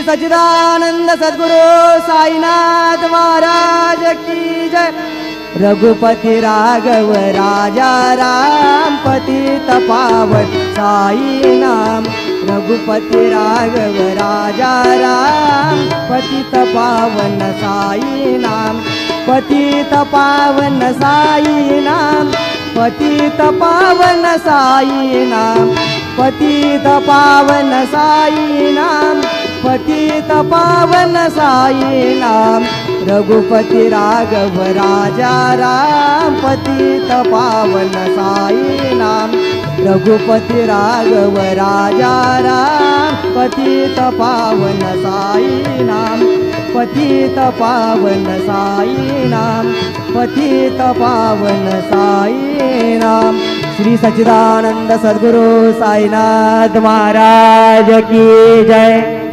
सच्चिदानंद सद्गुरु साईनाथ महाराज की जय। रघुपति राघव राजा राम पतित पावन साई नाम। रघुपति राघव राजा राम पतित पावन साई नाम। पतित पावन साई नाम। पतित पावन साई नाम। पतित पावन साई नाम। पतित पावन साई नाम। रघुपति राघव राजा राम पतित पावन साई नाम। रघुपति राघव राजा राम पतित पावन साई नाम। पतित पावन साई नाम। पतित पावन साई नाम। श्री सच्चिदानंद सद्गुरु साईनाथ महाराज की जय।